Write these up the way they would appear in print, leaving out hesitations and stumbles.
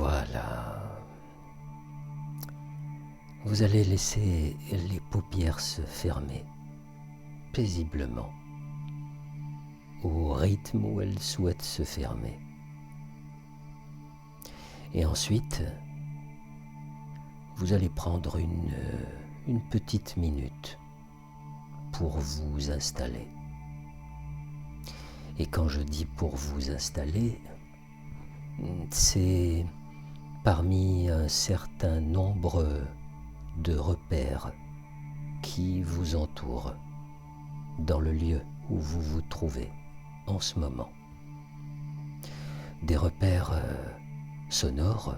Voilà. Vous allez laisser les paupières se fermer paisiblement au rythme où elles souhaitent se fermer. Et ensuite, vous allez prendre une petite minute pour vous installer. Et quand je dis pour vous installer, c'est parmi un certain nombre de repères qui vous entourent dans le lieu où vous vous trouvez en ce moment. Des repères sonores,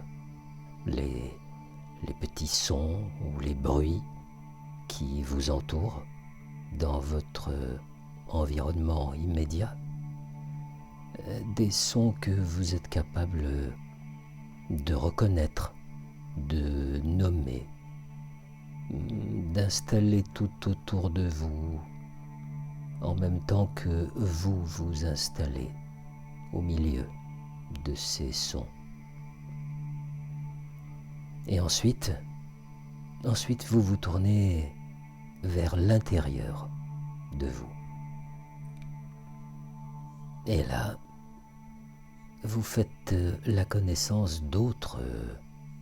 les petits sons ou les bruits qui vous entourent dans votre environnement immédiat, des sons que vous êtes capable de reconnaître, de nommer, d'installer tout autour de vous, en même temps que vous vous installez au milieu de ces sons. Et ensuite vous vous tournez vers l'intérieur de vous. Et là, vous faites la connaissance d'autres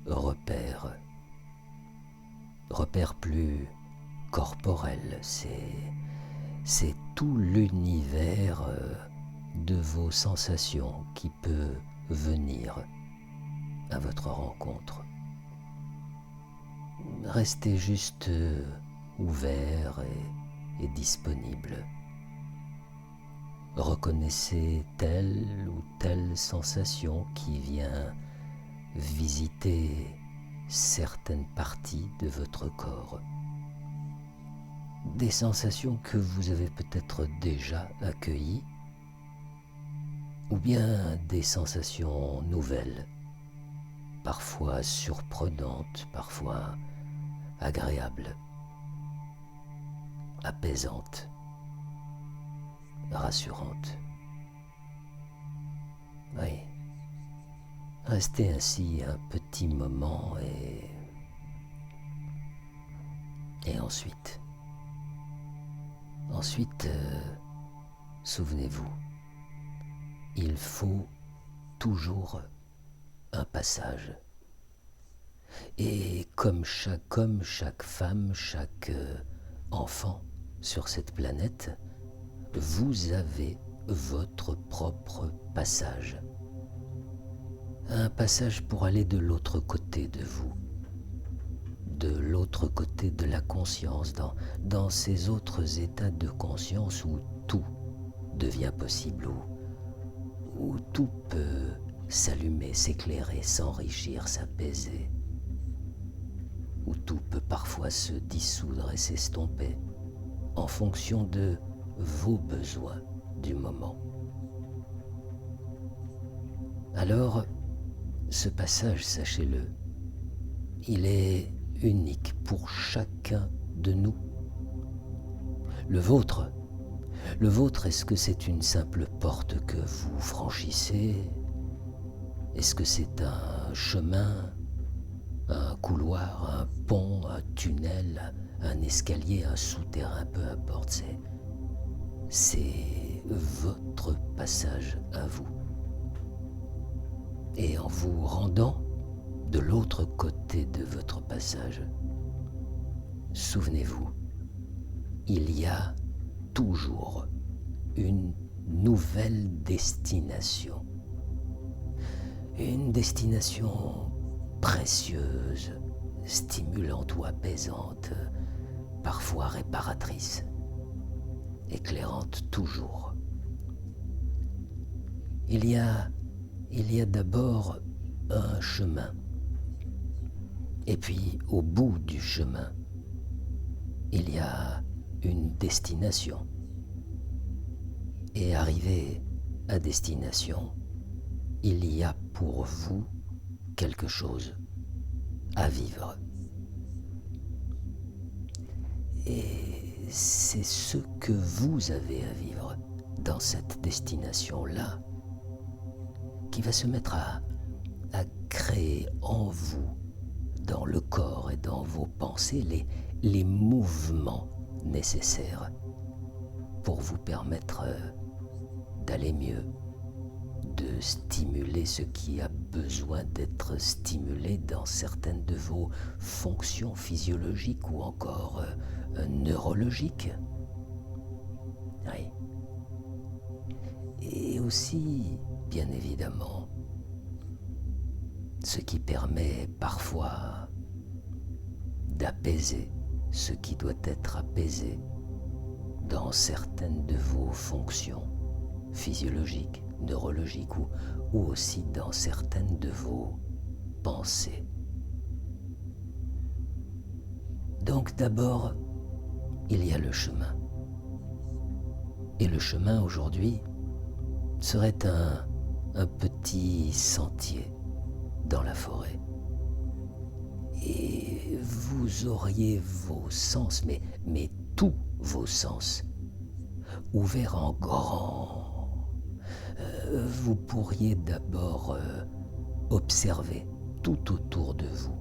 repères plus corporels. C'est tout l'univers de vos sensations qui peut venir à votre rencontre. Restez juste ouvert et disponible. Reconnaissez telle ou telle sensation qui vient visiter certaines parties de votre corps. Des sensations que vous avez peut-être déjà accueillies, ou bien des sensations nouvelles, parfois surprenantes, parfois agréables, apaisantes, rassurantes. Oui. Restez ainsi un petit moment et ensuite, souvenez-vous, il faut toujours un passage. Et comme chaque homme, chaque femme, chaque enfant sur cette planète, vous avez votre propre passage. Un passage pour aller de l'autre côté de vous, de l'autre côté de la conscience, dans ces autres états de conscience où tout devient possible, où tout peut s'allumer, s'éclairer, s'enrichir, s'apaiser, où tout peut parfois se dissoudre et s'estomper en fonction de vos besoins du moment. Alors, ce passage, sachez-le, il est unique pour chacun de nous. Le vôtre, est-ce que c'est une simple porte que vous franchissez? Est-ce que c'est un chemin, un couloir, un pont, un tunnel, un escalier, un souterrain, peu importe, c'est votre passage à vous. Et en vous rendant de l'autre côté de votre passage, souvenez-vous, il y a toujours une nouvelle destination. Une destination précieuse, stimulante ou apaisante, parfois réparatrice, éclairante toujours. Il y a d'abord un chemin. Et puis, au bout du chemin, il y a une destination. Et arrivé à destination, il y a pour vous quelque chose à vivre. Et c'est ce que vous avez à vivre dans cette destination-là qui va se mettre à créer en vous, dans le corps et dans vos pensées, les mouvements nécessaires pour vous permettre d'aller mieux, de stimuler ce qui a besoin d'être stimulé dans certaines de vos fonctions physiologiques ou encore neurologiques. Oui. Et aussi, bien évidemment, ce qui permet parfois d'apaiser ce qui doit être apaisé dans certaines de vos fonctions physiologiques, neurologiques ou aussi dans certaines de vos pensées. Donc d'abord, il y a le chemin. Et le chemin aujourd'hui serait un petit sentier dans la forêt. Et vous auriez vos sens, mais tous vos sens, ouverts en grand. Vous pourriez d'abord observer tout autour de vous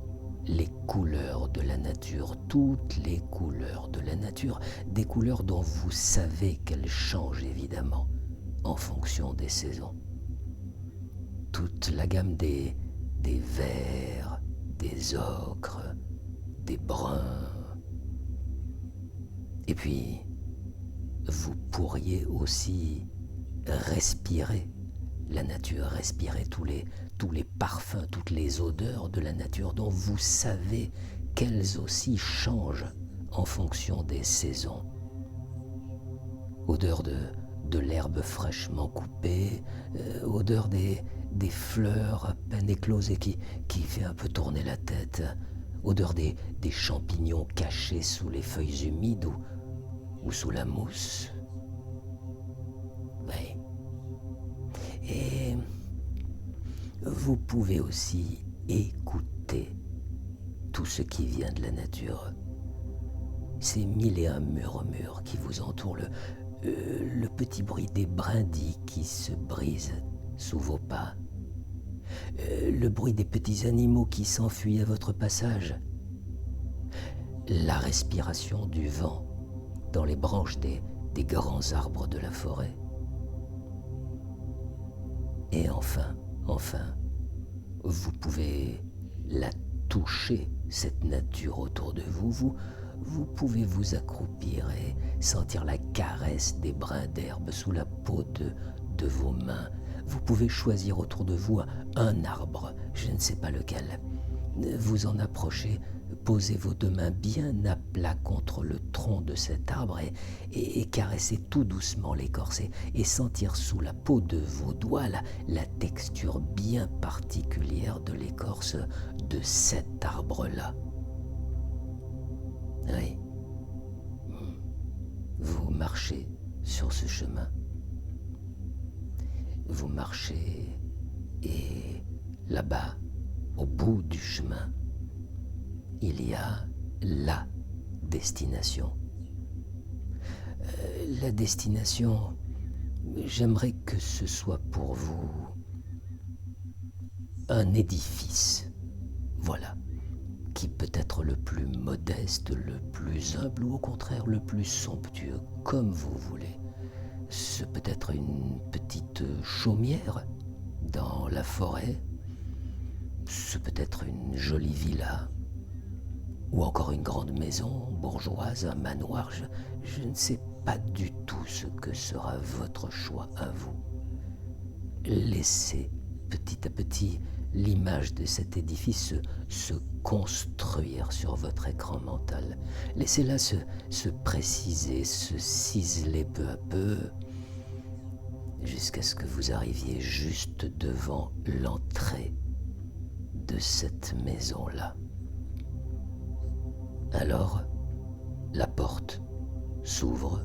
les couleurs de la nature, toutes les couleurs de la nature, des couleurs dont vous savez qu'elles changent évidemment en fonction des saisons. Toute la gamme des verts, des ocres, des bruns. Et puis, vous pourriez aussi respirer la nature, respirer tous les parfums, toutes les odeurs de la nature dont vous savez qu'elles aussi changent en fonction des saisons. Odeur de l'herbe fraîchement coupée, odeur des fleurs à peine écloses et qui fait un peu tourner la tête, odeur des champignons cachés sous les feuilles humides ou sous la mousse. Oui. Et vous pouvez aussi écouter tout ce qui vient de la nature. Ces mille et un murmures qui vous entourent, le petit bruit des brindilles qui se brisent sous vos pas, le bruit des petits animaux qui s'enfuient à votre passage, la respiration du vent dans les branches des grands arbres de la forêt. Et enfin, vous pouvez la toucher, cette nature autour de vous. Vous pouvez vous accroupir et sentir la caresse des brins d'herbe sous la peau de vos mains. Vous pouvez choisir autour de vous un arbre, je ne sais pas lequel. Vous en approchez, posez vos deux mains bien à plat contre le tronc de cet arbre et caressez tout doucement l'écorce et sentir sous la peau de vos doigts la texture bien particulière de l'écorce de cet arbre-là. Oui. Vous marchez sur ce chemin. Vous marchez et là-bas, au bout du chemin, il y a la destination. La destination, j'aimerais que ce soit pour vous un édifice, voilà, qui peut être le plus modeste, le plus humble ou au contraire le plus somptueux, comme vous voulez. Ce peut être une petite chaumière dans la forêt, ce peut être une jolie villa, ou encore une grande maison bourgeoise, un manoir, je ne sais pas du tout ce que sera votre choix à vous. Laissez petit à petit l'image de cet édifice se construire sur votre écran mental. Laissez-la se préciser, se ciseler peu à peu, jusqu'à ce que vous arriviez juste devant l'entrée de cette maison-là. Alors, la porte s'ouvre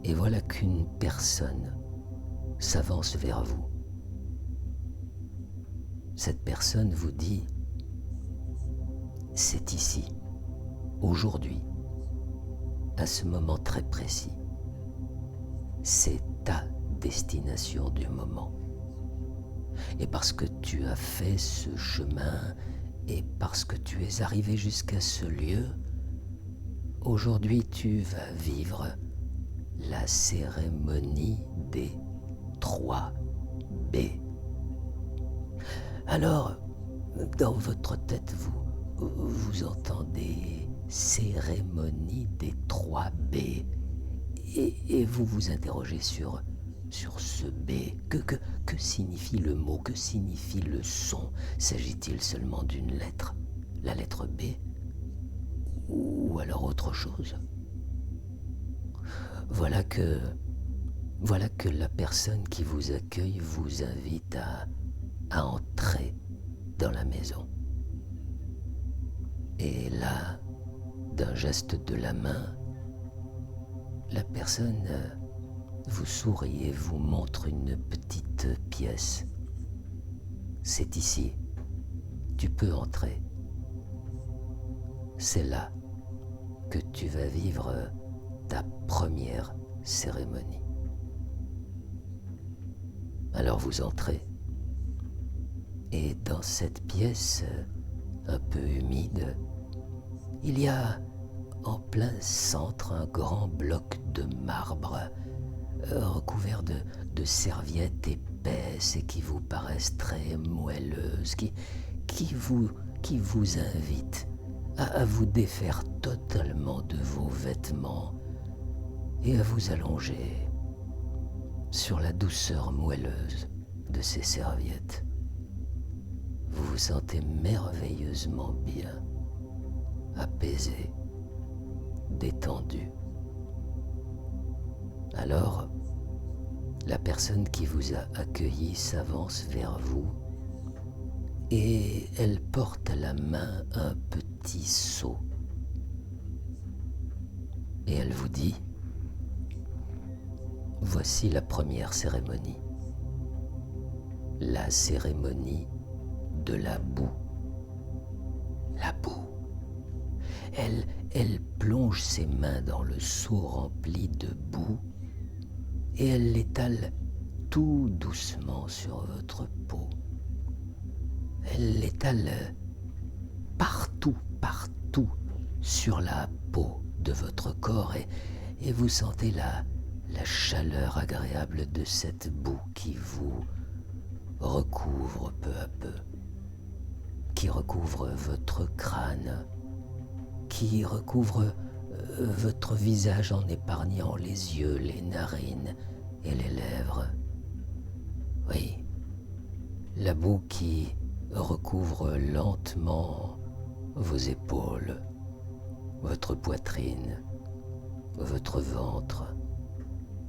et voilà qu'une personne s'avance vers vous. Cette personne vous dit « C'est ici, aujourd'hui, à ce moment très précis. C'est ta destination du moment. Et parce que tu as fait ce chemin, et parce que tu es arrivé jusqu'à ce lieu, aujourd'hui tu vas vivre la cérémonie des 3 B. Alors, dans votre tête, vous entendez cérémonie des 3 B et vous vous interrogez sur ce B. Que signifie le mot? Que signifie le son? S'agit-il seulement d'une lettre, la lettre B, ou alors autre chose? Voilà que la personne qui vous accueille vous invite à entrer dans la maison. Et là, d'un geste de la main, la personne vous sourit et vous montre une petite pièce. C'est ici. Tu peux entrer. C'est là que tu vas vivre ta première cérémonie. Alors vous entrez. Et dans cette pièce un peu humide, il y a en plein centre un grand bloc de marbre recouvert de serviettes épaisses et qui vous paraissent très moelleuses, qui vous invitent à vous défaire totalement de vos vêtements et à vous allonger sur la douceur moelleuse de ces serviettes. Vous vous sentez merveilleusement bien, apaisé, détendu. Alors, la personne qui vous a accueilli s'avance vers vous et elle porte à la main un petit seau. Et elle vous dit: voici la première cérémonie, la cérémonie de la boue. La boue. Elle plonge ses mains dans le seau rempli de boue et elle l'étale tout doucement sur votre peau. Elle l'étale partout sur la peau de votre corps et vous sentez la chaleur agréable de cette boue qui vous recouvre peu à peu, qui recouvre votre crâne, qui recouvre votre visage en épargnant les yeux, les narines et les lèvres. Oui, la boue qui recouvre lentement vos épaules, votre poitrine, votre ventre,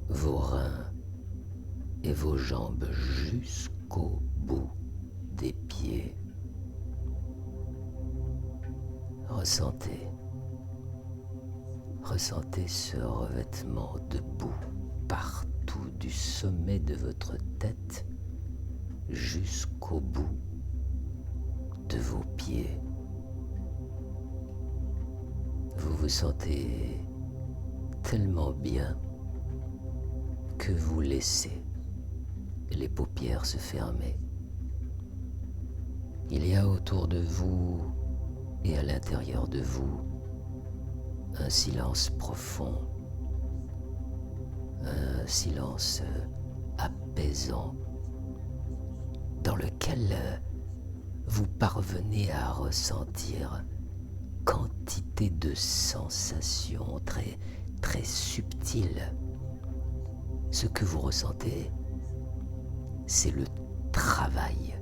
vos reins et vos jambes jusqu'au bout des pieds. Ressentez ce revêtement de boue partout du sommet de votre tête jusqu'au bout de vos pieds. Vous vous sentez tellement bien que vous laissez les paupières se fermer. Il y a autour de vous et à l'intérieur de vous un silence profond, un silence apaisant dans lequel vous parvenez à ressentir quantité de sensations très subtiles. Ce que vous ressentez, c'est le travail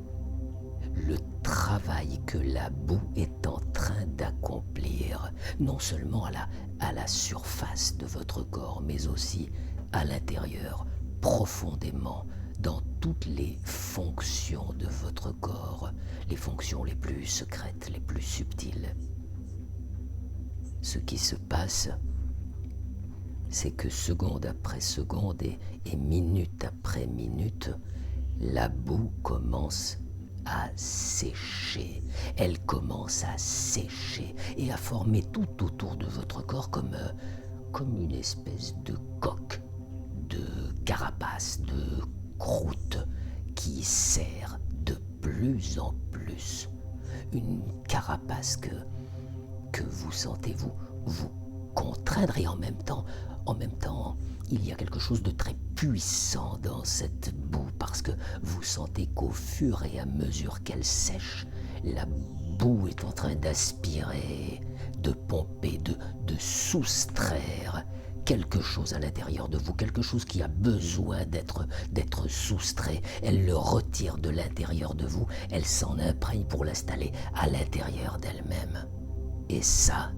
que la boue est en train d'accomplir, non seulement à la surface de votre corps, mais aussi à l'intérieur, profondément, dans toutes les fonctions de votre corps, les fonctions les plus secrètes, les plus subtiles. Ce qui se passe, c'est que seconde après seconde et minute après minute, la boue commence à sécher. Elle commence à sécher et à former tout autour de votre corps comme une espèce de coque, de carapace, de croûte qui serre plus en plus. Une carapace que vous sentez vous contraindre, et en même temps, il y a quelque chose de très puissant dans cette boue, parce que vous sentez qu'au fur et à mesure qu'elle sèche, la boue est en train d'aspirer, de pomper, de soustraire quelque chose à l'intérieur de vous, quelque chose qui a besoin d'être soustrait. Elle le retire de l'intérieur de vous, elle s'en imprègne pour l'installer à l'intérieur d'elle-même. Et ça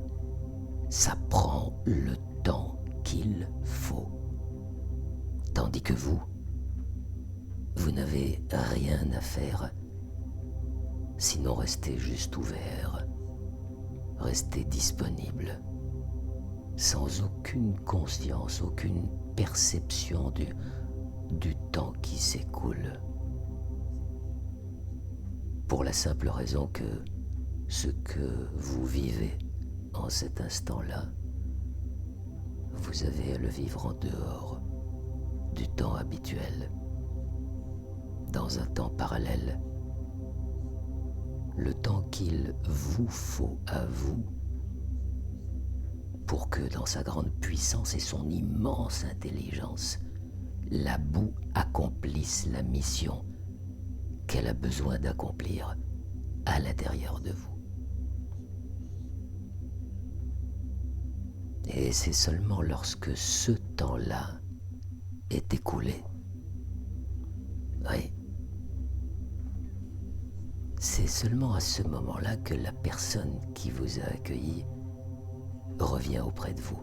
prend le temps qu'il faut. Tandis que vous n'avez rien à faire, sinon rester juste ouvert, rester disponible, sans aucune conscience, aucune perception du temps qui s'écoule. Pour la simple raison que ce que vous vivez en cet instant-là, vous avez à le vivre en dehors du temps habituel, dans un temps parallèle, le temps qu'il vous faut à vous pour que, dans sa grande puissance et son immense intelligence, la boue accomplisse la mission qu'elle a besoin d'accomplir à l'intérieur de vous. Et c'est seulement lorsque ce temps-là est écoulé, oui, c'est seulement à ce moment-là que la personne qui vous a accueilli revient auprès de vous.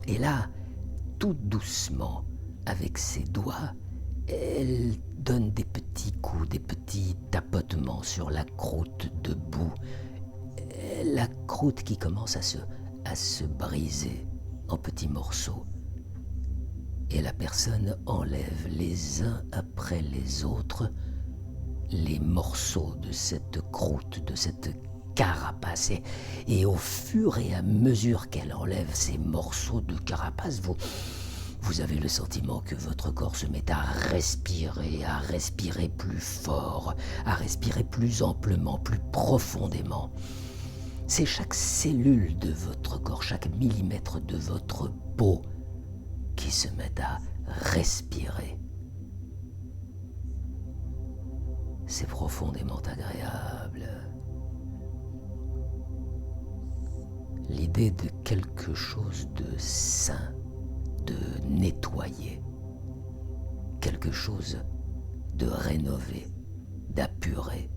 Et là, tout doucement, avec ses doigts, elle donne des petits coups, des petits tapotements sur la croûte de boue. La croûte qui commence à se briser en petits morceaux. Et la personne enlève les uns après les autres les morceaux de cette croûte, de cette carapace. Et au fur et à mesure qu'elle enlève ces morceaux de carapace, vous avez le sentiment que votre corps se met à respirer plus fort, à respirer plus amplement, plus profondément. C'est chaque cellule de votre corps, chaque millimètre de votre peau qui se met à respirer. C'est profondément agréable. L'idée de quelque chose de sain, de nettoyé, quelque chose de rénové, d'apuré.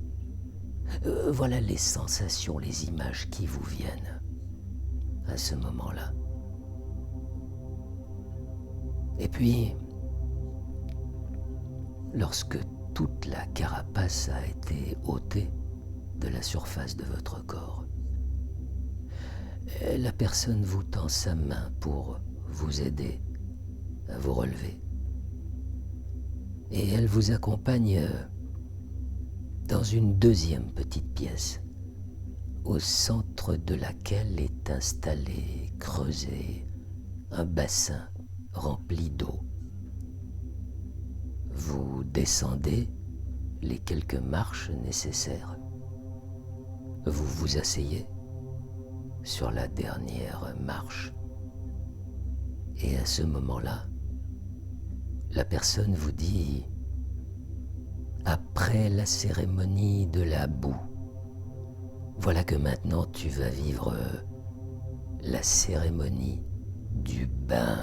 Voilà les sensations, les images qui vous viennent à ce moment-là. Et puis, lorsque toute la carapace a été ôtée de la surface de votre corps, la personne vous tend sa main pour vous aider à vous relever. Et elle vous accompagne dans une deuxième petite pièce, au centre de laquelle est installé, creusé, un bassin rempli d'eau. Vous descendez les quelques marches nécessaires. Vous vous asseyez sur la dernière marche. Et à ce moment-là, la personne vous dit: après la cérémonie de la boue, voilà que maintenant tu vas vivre la cérémonie du bain.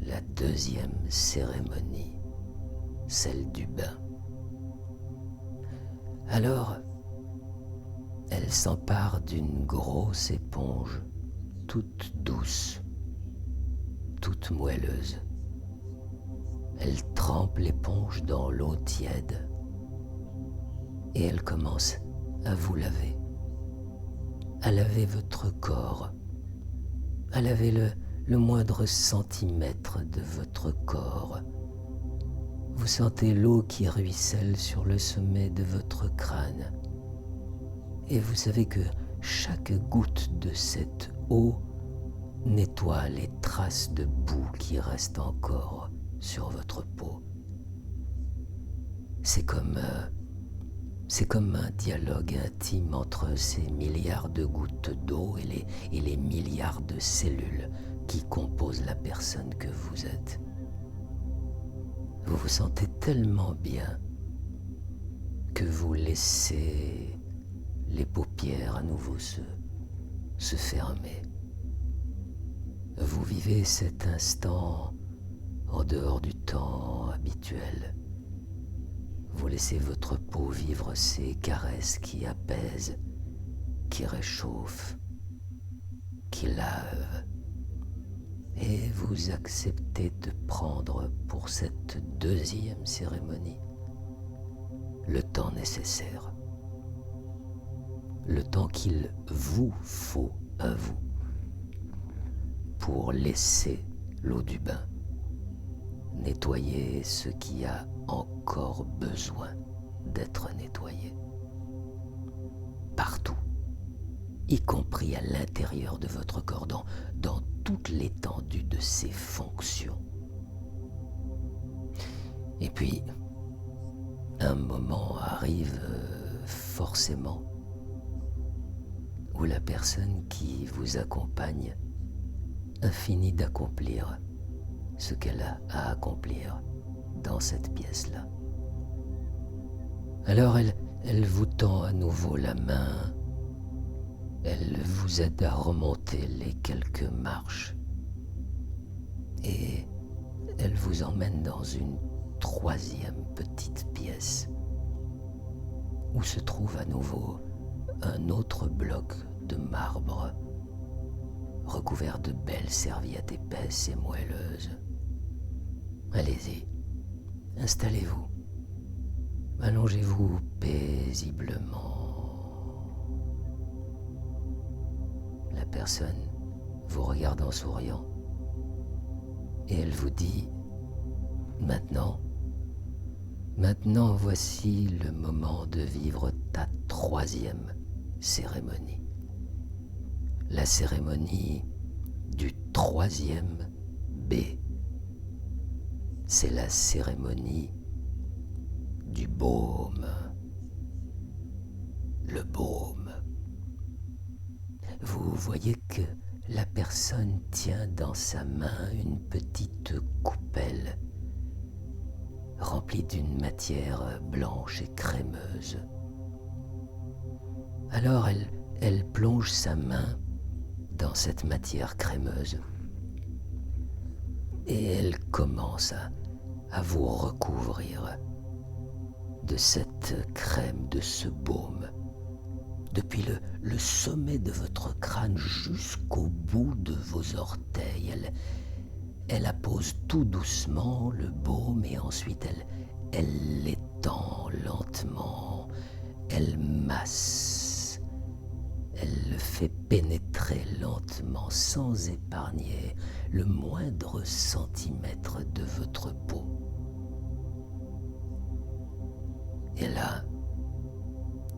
La deuxième cérémonie, celle du bain. Alors, elle s'empare d'une grosse éponge, toute douce, toute moelleuse. Elle trempe l'éponge dans l'eau tiède et elle commence à vous laver, à laver votre corps, à laver le moindre centimètre de votre corps. Vous sentez l'eau qui ruisselle sur le sommet de votre crâne. Et vous savez que chaque goutte de cette eau nettoie les traces de boue qui restent encore sur votre peau, C'est comme, c'est comme un dialogue intime entre ces milliards de gouttes d'eau et les milliards de cellules qui composent la personne que vous êtes. Vous vous sentez tellement bien que vous laissez les paupières à nouveau se fermer. Vous vivez cet instant en dehors du temps habituel. Vous laissez votre peau vivre ces caresses qui apaisent, qui réchauffent, qui lavent. Et vous acceptez de prendre pour cette deuxième cérémonie le temps nécessaire. Le temps qu'il vous faut à vous pour laisser l'eau du bain nettoyer ce qui a encore besoin d'être nettoyé. Partout, y compris à l'intérieur de votre corps, dans toute l'étendue de ses fonctions. Et puis, un moment arrive forcément où la personne qui vous accompagne a fini d'accomplir ce qu'elle a à accomplir dans cette pièce-là. Alors elle vous tend à nouveau la main, elle vous aide à remonter les quelques marches et elle vous emmène dans une troisième petite pièce où se trouve à nouveau un autre bloc de marbre recouvert de belles serviettes épaisses et moelleuses. Allez-y, installez-vous, allongez-vous paisiblement. La personne vous regarde en souriant et elle vous dit « Maintenant, voici le moment de vivre ta troisième cérémonie. La cérémonie du troisième B. C'est la cérémonie du baume. Le baume. Vous voyez que la personne tient dans sa main une petite coupelle remplie d'une matière blanche et crémeuse. Alors elle plonge sa main dans cette matière crémeuse et elle commence à vous recouvrir de cette crème, de ce baume, depuis le sommet de votre crâne jusqu'au bout de vos orteils. Elle appose tout doucement le baume et ensuite elle l'étend lentement, elle masse, elle le fait pénétrer lentement sans épargner le moindre centimètre de votre peau. Et là,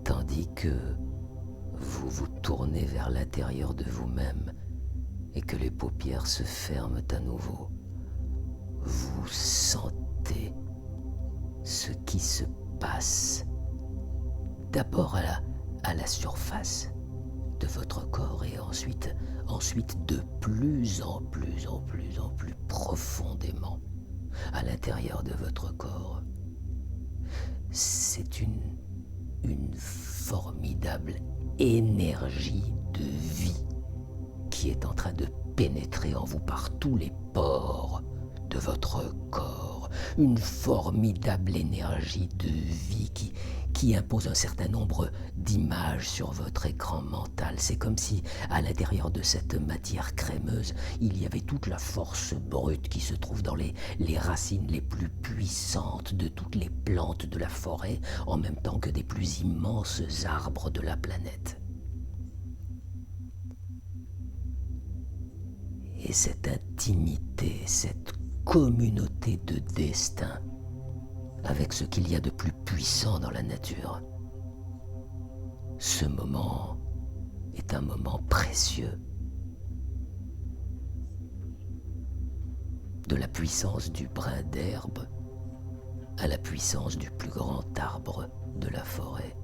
tandis que vous vous tournez vers l'intérieur de vous-même et que les paupières se ferment à nouveau, vous sentez ce qui se passe d'abord à la surface de votre corps et ensuite de plus en plus profondément à l'intérieur de votre corps. C'est une formidable énergie de vie qui est en train de pénétrer en vous par tous les pores de votre corps. Une formidable énergie de vie qui impose un certain nombre d'images sur votre écran mental. C'est comme si, à l'intérieur de cette matière crémeuse, il y avait toute la force brute qui se trouve dans les racines les plus puissantes de toutes les plantes de la forêt, en même temps que des plus immenses arbres de la planète. Et cette intimité, cette communauté de destin avec ce qu'il y a de plus puissant dans la nature. Ce moment est un moment précieux de la puissance du brin d'herbe à la puissance du plus grand arbre de la forêt.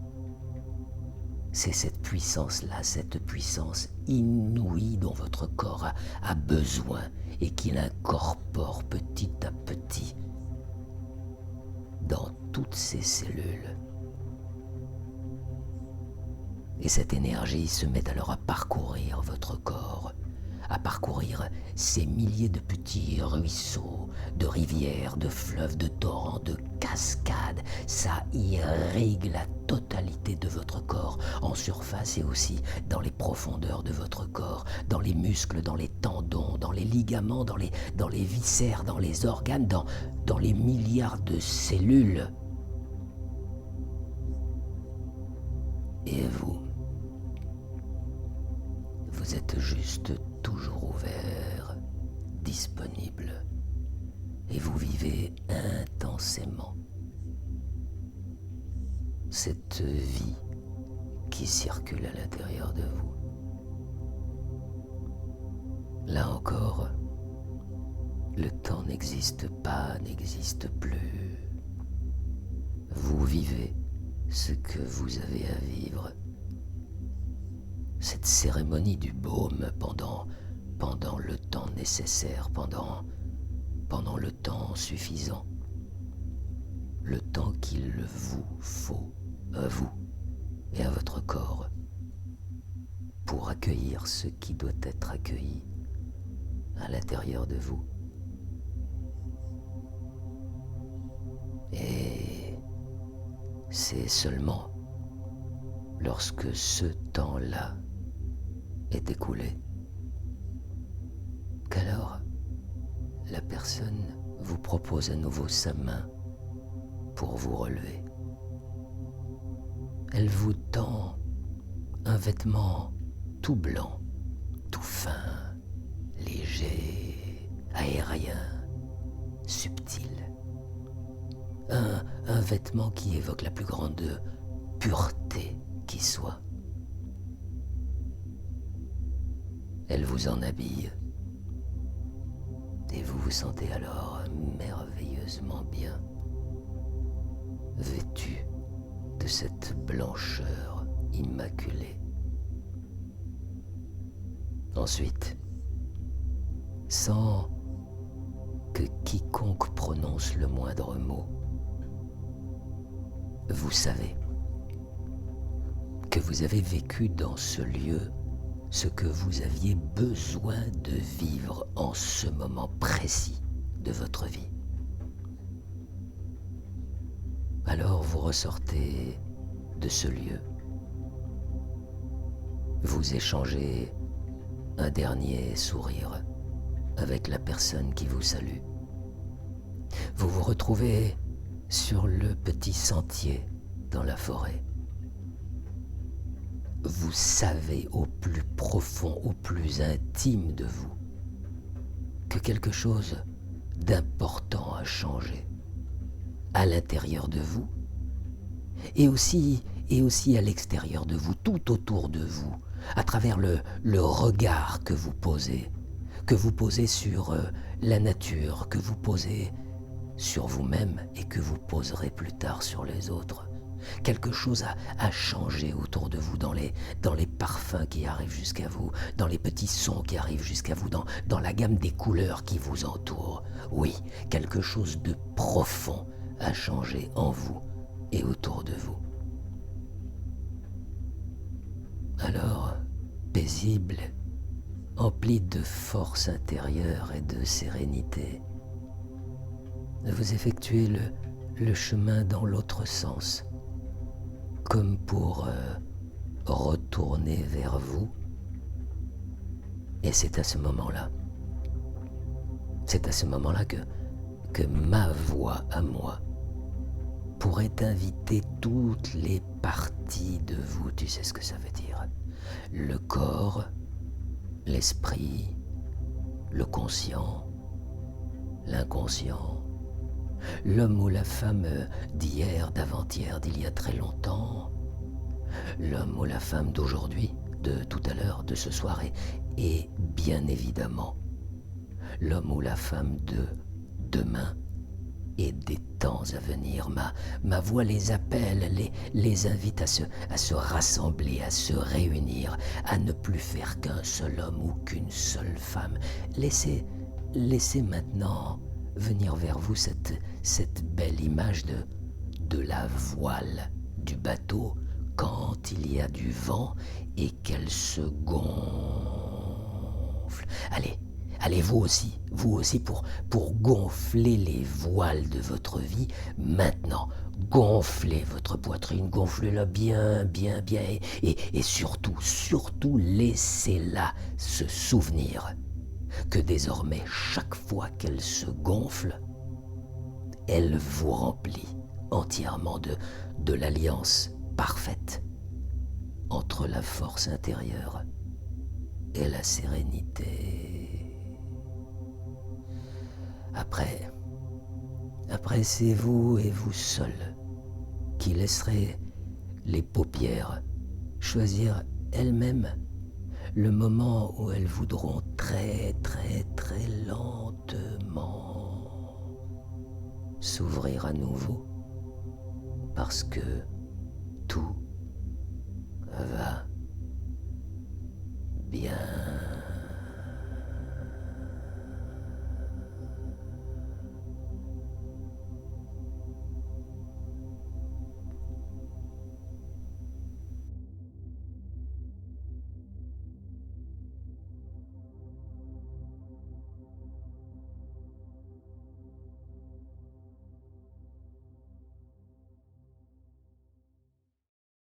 C'est cette puissance-là, cette puissance inouïe dont votre corps a besoin et qu'il incorpore petit à petit dans toutes ses cellules. Et cette énergie se met alors à parcourir votre corps, à parcourir ces milliers de petits ruisseaux, de rivières, de fleuves, de torrents, de cascades. Ça irrigue la totalité de votre corps, en surface et aussi dans les profondeurs de votre corps, dans les muscles, dans les tendons, dans les ligaments, dans les viscères, dans les organes, dans les milliards de cellules. Et vous êtes juste toujours ouvert, disponible, et vous vivez intensément cette vie qui circule à l'intérieur de vous. Là encore, le temps n'existe pas, n'existe plus. Vous vivez ce que vous avez à vivre. Cette cérémonie du baume pendant le temps nécessaire, pendant le temps suffisant, le temps qu'il vous faut à vous et à votre corps pour accueillir ce qui doit être accueilli à l'intérieur de vous. Et c'est seulement lorsque ce temps-là est écoulé qu'alors la personne vous propose à nouveau sa main pour vous relever. Elle vous tend un vêtement tout blanc, tout fin, léger, aérien, subtil. Un vêtement qui évoque la plus grande pureté qui soit. Elle vous en habille et vous vous sentez alors merveilleusement bien, vêtu de cette blancheur immaculée. Ensuite, sans que quiconque prononce le moindre mot, vous savez que vous avez vécu dans ce lieu ce que vous aviez besoin de vivre en ce moment précis de votre vie. Alors vous ressortez de ce lieu. Vous échangez un dernier sourire avec la personne qui vous salue. Vous vous retrouvez sur le petit sentier dans la forêt. Vous savez au plus profond, au plus intime de vous, que quelque chose d'important a changé à l'intérieur de vous et aussi à l'extérieur de vous, tout autour de vous, à travers le regard que vous posez sur la nature, que vous posez sur vous-même et que vous poserez plus tard sur les autres. Quelque chose a changé autour de vous, dans les parfums qui arrivent jusqu'à vous, dans les petits sons qui arrivent jusqu'à vous, dans la gamme des couleurs qui vous entourent. Oui, quelque chose de profond a changé en vous et autour de vous. Alors, paisible, empli de force intérieure et de sérénité, vous effectuez le chemin dans l'autre sens, comme pour retourner vers vous. Et c'est à ce moment-là que ma voix à moi pourrait inviter toutes les parties de vous. Tu sais ce que ça veut dire? Le corps, l'esprit, le conscient, l'inconscient, l'homme ou la femme d'hier, d'avant-hier, d'il y a très longtemps, l'homme ou la femme d'aujourd'hui, de tout à l'heure, de ce soir, et bien évidemment, l'homme ou la femme de demain et des temps à venir. Ma voix les appelle, les invite à se rassembler, à se réunir, à ne plus faire qu'un seul homme ou qu'une seule femme. Laissez maintenant venir vers vous cette belle image de la voile du bateau quand il y a du vent et qu'elle se gonfle. Allez, vous aussi pour gonfler les voiles de votre vie, maintenant, gonflez votre poitrine, gonflez-la bien, bien, bien, et surtout, laissez-la se souvenir que désormais, chaque fois qu'elle se gonfle, elle vous remplit entièrement de l'alliance parfaite entre la force intérieure et la sérénité. Après c'est vous et vous seul qui laisserez les paupières choisir elles-mêmes le moment où elles voudront très très très lentement s'ouvrir à nouveau, parce que tout va bien.